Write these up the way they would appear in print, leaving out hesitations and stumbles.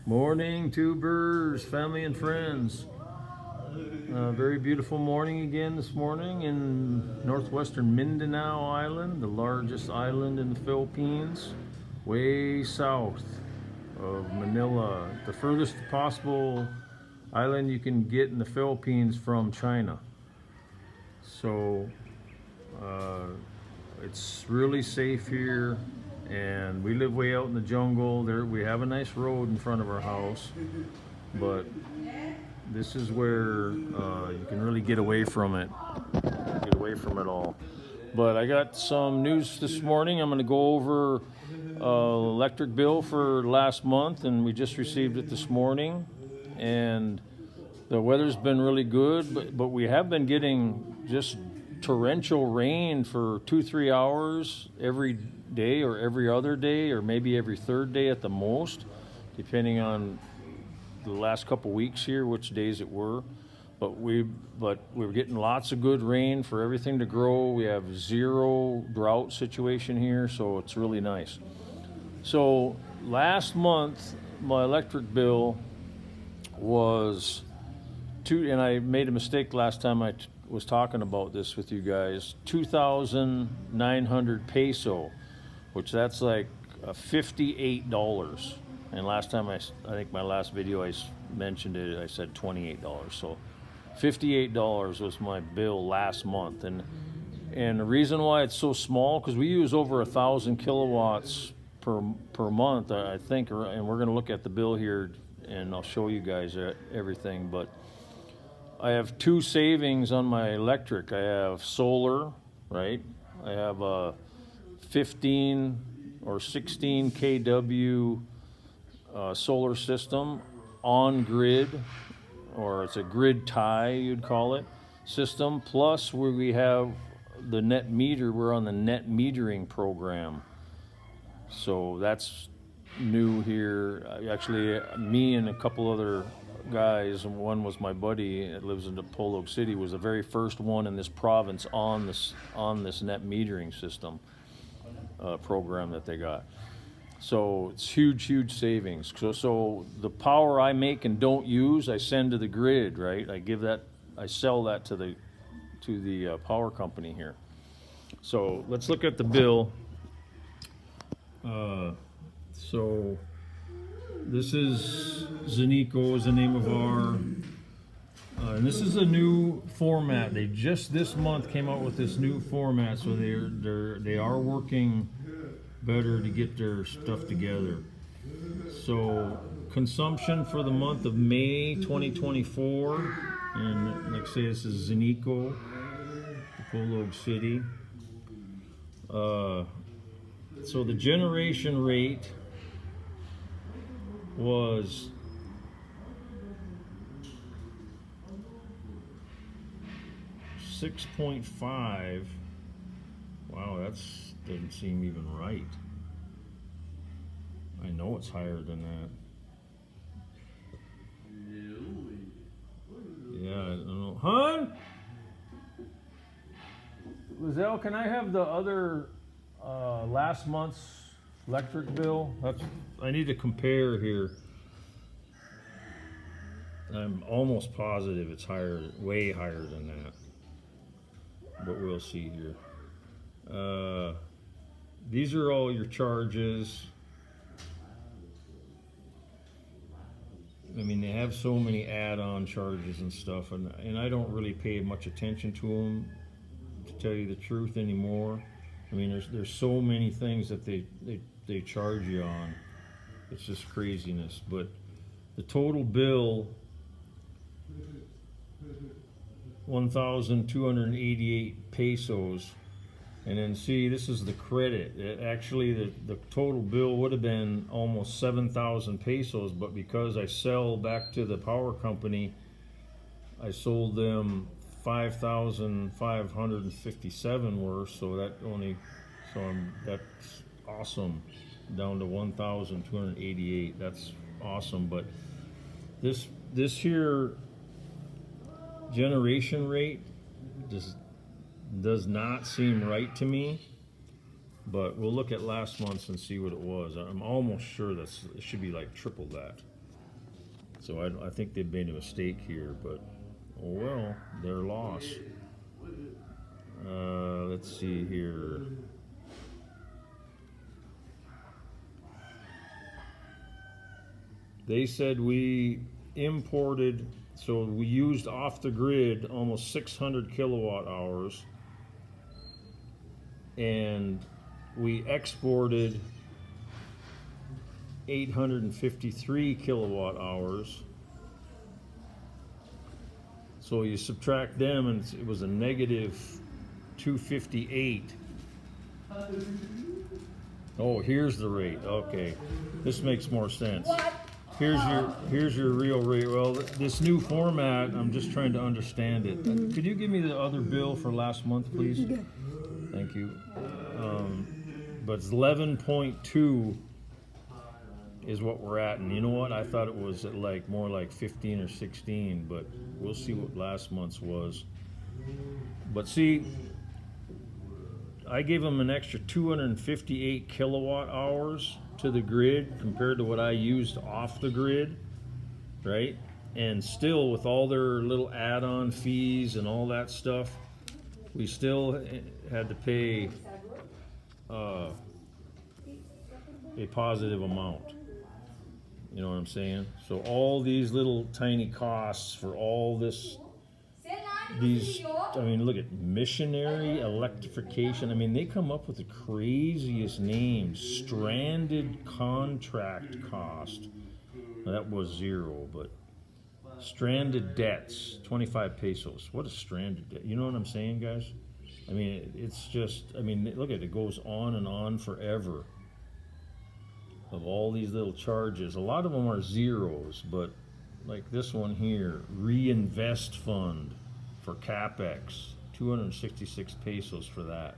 Morning, tubers, family and friends. Very beautiful morning again this morning in northwestern Mindanao Island, the largest island in the Philippines, way south of Manila, the furthest possible island you can get in the Philippines from China. So it's really safe here, and we live way out in the jungle. There we have a nice road in front of our house, but this is where you can really get away from it, all. But I got some news this morning. I'm going to go over electric bill for last month, and we just received it this morning. And the weather's been really good, but we have been getting just torrential rain for 2-3 hours every day, or every other day, or maybe every third day at the most, depending on the last couple weeks here, which days it were. But we're getting lots of good rain for everything to grow. We have zero drought situation here, so it's really nice. So last month, my electric bill was and I made a mistake last time I was talking about this with you guys, 2,900 peso, which that's like $58. And last time I think my last video I mentioned it, I said $28. So $58 was my bill last month. And the reason why it's so small, because we use over 1,000 kilowatts per month, I think, and we're going to look at the bill here and I'll show you guys everything. But I have two savings on my electric. I have solar, right? I have a 15 or 16 kW solar system on grid, or it's a grid tie, you'd call it, system. Plus we have the net meter. We're on the net metering program. So that's new here. Actually, me and a couple other guys, and one was my buddy that lives in Polo City, was the very first one in this province on this net metering system program that they got. So it's huge savings. So the power I make and don't use, I send to the grid, right? I sell that to the power company here. So let's look at the bill. So this is Zeneco is the name of our, and this is a new format. They just this month came out with this new format, so they are working better to get their stuff together. So consumption for the month of May 2024, and like I say, this is Zeneco, Polo City. So the generation rate was $6.5. Wow, that doesn't seem even right. I know it's higher than that. Yeah, I don't know. Hun? Lizelle, can I have the other last month's electric bill? I need to compare here. I'm almost positive it's higher, way higher than that. But we'll see here. These are all your charges. I mean, they have so many add-on charges and stuff, and I don't really pay much attention to them, to tell you the truth, anymore. I mean, there's so many things that they charge you on. It's just craziness. But the total bill, 1,288 pesos. And then see, this is the credit. Actually, the total bill would have been almost 7,000 pesos, but because I sell back to the power company, I sold them 5,557 worth, so that's awesome. Down to 1,288. That's awesome. But this here generation rate just does not seem right to me. But we'll look at last month's and see what it was. I'm almost sure it should be like triple that. So I think they've made a mistake here, but oh well, their loss. Let's see here. They said we imported, so we used off the grid almost 600 kilowatt hours, and we exported 853 kilowatt hours. So you subtract them, and it was a negative 258. Oh, here's the rate. Okay, this makes more sense. Here's your real rate. Well, this new format, I'm just trying to understand it. Could you give me the other bill for last month, please? Thank you. But it's 11.2 is what we're at, and you know what? I thought it was at like more like 15 or 16, but we'll see what last month's was. But see, I gave them an extra 258 kilowatt hours to the grid compared to what I used off the grid, right? And still, with all their little add-on fees and all that stuff, we still had to pay a positive amount. You know what I'm saying? So all these little tiny costs for all this, these, I mean, look at missionary electrification. I mean, they come up with the craziest names. Stranded contract cost. Now, that was 0, but stranded debts, 25 pesos. What is stranded debt? You know what I'm saying, guys? I mean, it's just, I mean, look at it. It goes on and on forever. Of all these little charges. A lot of them are zeros, but like this one here, reinvest fund for CapEx, 266 pesos for that.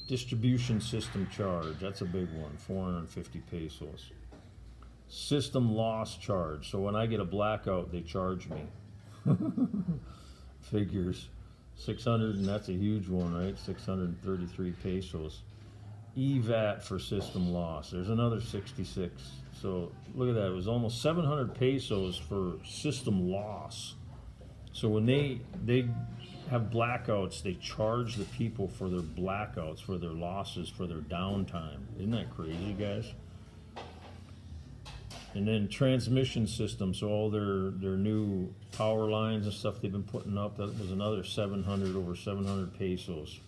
Distribution system charge, that's a big one, 450 pesos. System loss charge, so when I get a blackout, they charge me. Figures, 600, and that's a huge one, right? 633 pesos. EVAT for system loss, there's another 66. So look at that, it was almost 700 pesos for system loss. So when they have blackouts, they charge the people for their blackouts, for their losses, for their downtime. Isn't that crazy, guys? And then transmission system, so all their new power lines and stuff they've been putting up, that was another 700, over 700 pesos.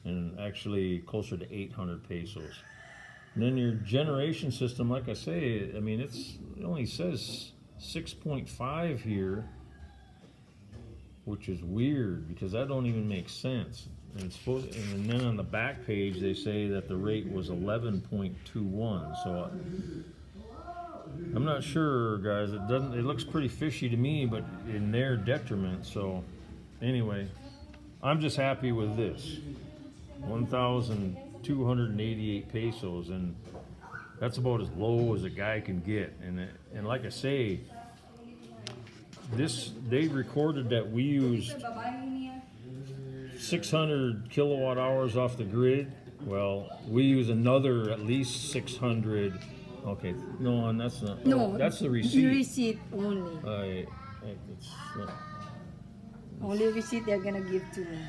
And actually closer to 800 pesos. And then your generation system, like I say, I mean, it only says 6.5 here, which is weird because that don't even make sense. And it's supposed, and then on the back page they say that the rate was 11.21. So I'm not sure, guys. It looks pretty fishy to me, but in their detriment. So anyway, I'm just happy with this. 1,288 pesos, and that's about as low as a guy can get. And like I say, they recorded that we used 600 kilowatt hours off the grid. Well, we use another at least 600. Okay, no, and that's not. No, that's the receipt. The receipt only. It's not. Only receipt they're gonna give to me.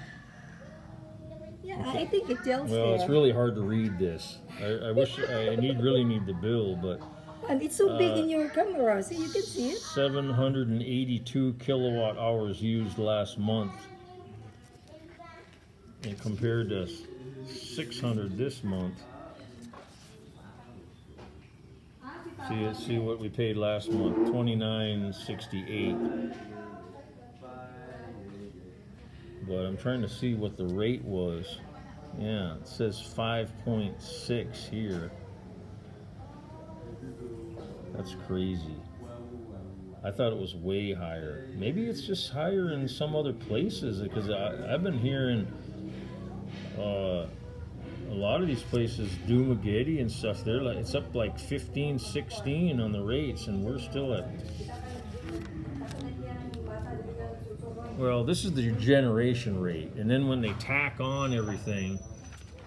Yeah, I think it tells well, there. it's really hard to read this. I wish I really need the bill, but And it's so big in your camera, so you can see it. 782 kilowatt hours used last month, and compared to 600 this month. See what we paid last month, $29.68. But I'm trying to see what the rate was. Yeah, it says 5.6 here. That's crazy. I thought it was way higher. Maybe it's just higher in some other places, because I've been hearing a lot of these places, Dumaguete and stuff, they're like, it's up like 15, 16 on the rates, and we're still at. Well, this is the generation rate, and then when they tack on everything,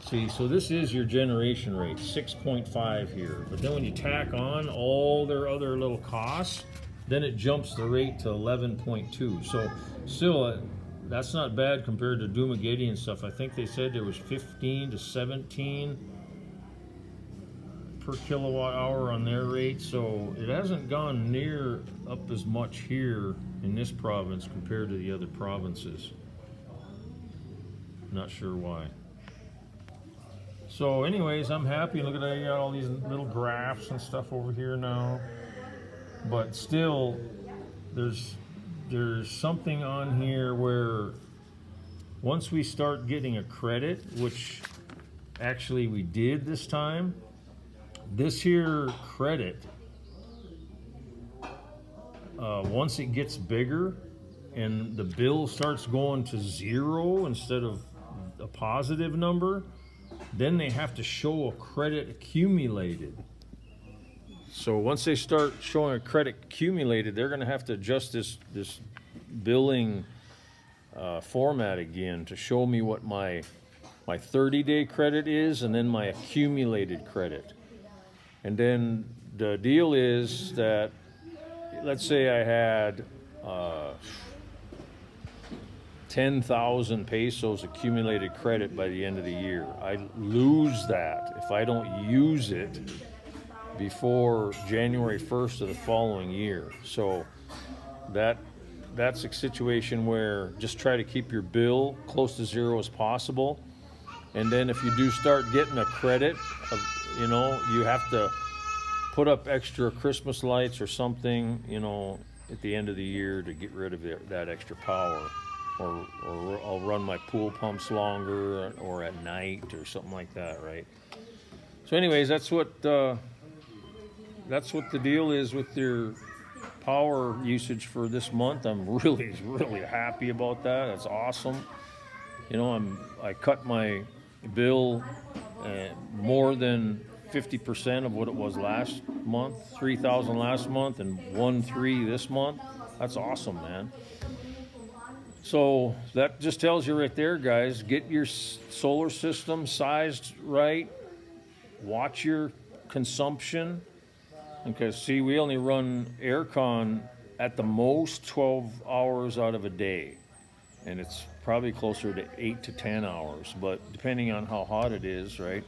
See, so this is your generation rate, 6.5 here. But then when you tack on all their other little costs, then it jumps the rate to 11.2. So still, that's not bad compared to Dumageddon and stuff. I think they said there was 15 to 17 per kilowatt hour on their rate. So it hasn't gone near up as much here in this province compared to the other provinces. Not sure why. So anyways, I'm happy. Look at that, I got all these little graphs and stuff over here now. But still, there's something on here where once we start getting a credit, which actually we did this time, this here credit, once it gets bigger and the bill starts going to zero instead of a positive number, then they have to show a credit accumulated. So once they start showing a credit accumulated, they're going to have to adjust this billing format again to show me what my 30-day credit is and then my accumulated credit. And then the deal is that, let's say I had 10,000 pesos accumulated credit by the end of the year. I lose that if I don't use it before January 1st of the following year. So that's a situation where just try to keep your bill close to zero as possible. And then if you do start getting a credit, you know, you have to put up extra Christmas lights or something, you know, at the end of the year to get rid of that extra power. Or I'll run my pool pumps longer or at night or something like that, right? So anyways, that's what the deal is with your power usage for this month. I'm really happy about that. That's awesome. You know, I cut my bill more than 50% of what it was last month. 3,000 last month and 1,300 this month. That's awesome, man. So that just tells you right there, guys, get your solar system sized right, watch your consumption, because see, we only run aircon at the most 12 hours out of a day, and it's probably closer to 8 to 10 hours, but depending on how hot it is, right?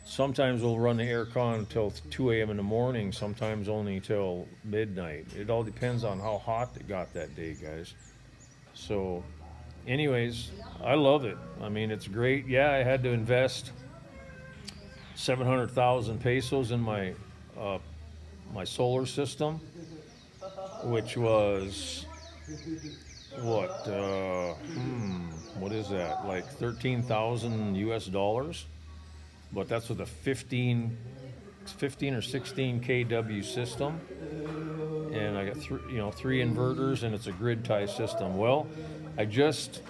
Sometimes we'll run the aircon until 2 a.m. in the morning, sometimes only till midnight. It all depends on how hot it got that day, guys. So anyways, I love it. I mean, it's great. Yeah, I had to invest 700,000 pesos in my my solar system, which was what is that, like 13,000 US dollars? But that's with a 15 or 16 kW system. And I got three inverters, and it's a grid tie system. Well, I just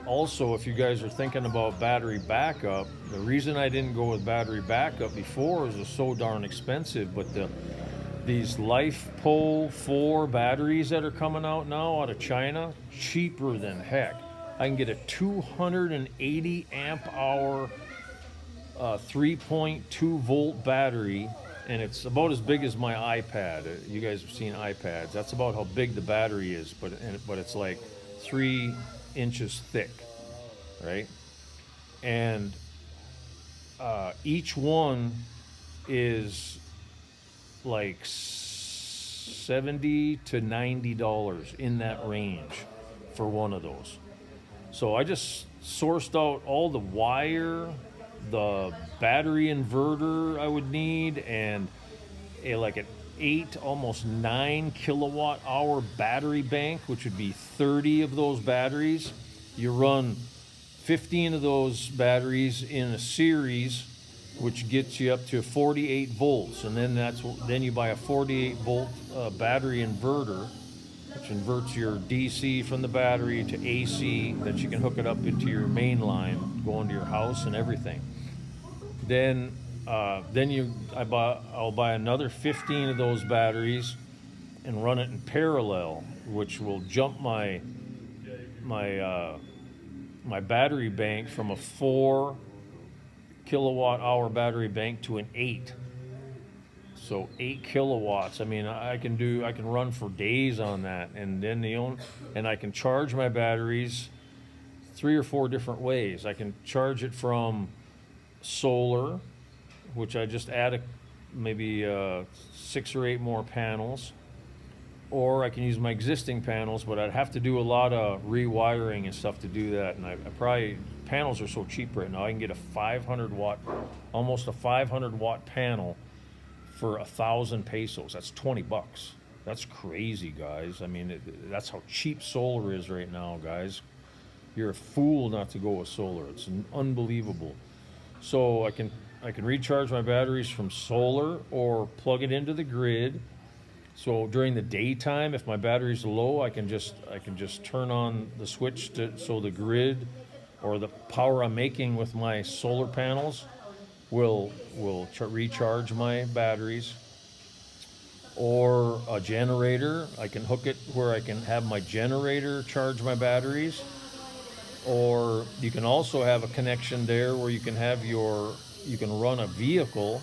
also, if you guys are thinking about battery backup, the reason I didn't go with battery backup before is it was so darn expensive. But these LifePo 4 batteries that are coming out now out of China, cheaper than heck. I can get a 280 amp hour 3.2 volt battery, and it's about as big as my iPad. You guys have seen iPads. That's about how big the battery is, but it's like 3 inches thick, right? And each one is like $70 to $90 in that range for one of those. So I just sourced out all the wire, the battery inverter I would need, and like an 8, almost 9 kilowatt hour battery bank, which would be 30 of those batteries. You run 15 of those batteries in a series, which gets you up to 48 volts, and then you buy a 48 volt battery inverter, which inverts your DC from the battery to AC, that you can hook it up into your main line, going to your house and everything. Then I'll buy another 15 of those batteries and run it in parallel, which will jump my battery bank from a 4 kilowatt hour battery bank to an 8. So 8 kilowatts. I mean, I can run for days on that, and then and I can charge my batteries 3 or 4 different ways. I can charge it from solar, which I just add maybe 6 or 8 more panels, or I can use my existing panels, but I'd have to do a lot of rewiring and stuff to do that. And I probably, panels are so cheap right now. I can get a 500 watt, almost a 500 watt panel for 1,000 pesos. That's $20. That's crazy, guys. I mean, that's how cheap solar is right now, guys. You're a fool not to go with solar. It's unbelievable. So I can recharge my batteries from solar or plug it into the grid. So during the daytime, if my battery's low, I can just turn on the switch so the grid or the power I'm making with my solar panels will recharge my batteries. Or a generator, I can hook it where I can have my generator charge my batteries. Or you can also have a connection there where you can run a vehicle,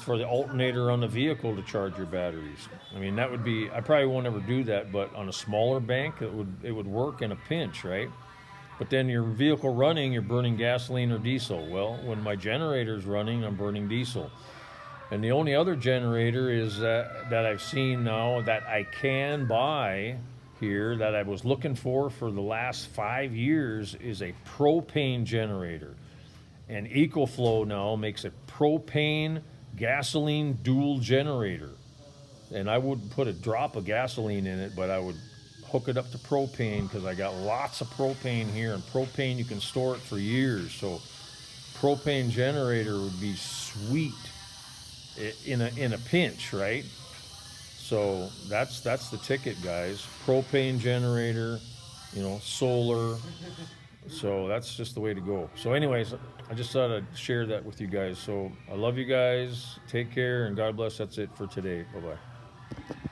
for the alternator on the vehicle to charge your batteries. I mean, that would be, I probably won't ever do that, but on a smaller bank, it would work in a pinch, right? But then your vehicle running, you're burning gasoline or diesel. Well, when my generator's running, I'm burning diesel. And the only other generator is that I've seen now that I can buy here that I was looking for the last 5 years is a propane generator. And EcoFlow now makes a propane gasoline dual generator. And I wouldn't put a drop of gasoline in it, but I would hook it up to propane because I got lots of propane here, and propane you can store it for years. So propane generator would be sweet in a pinch, right? So that's the ticket, guys. Propane generator, solar. So that's just the way to go. So anyways, I just thought I'd share that with you guys. So I love you guys. Take care and God bless. That's it for today. Bye-bye.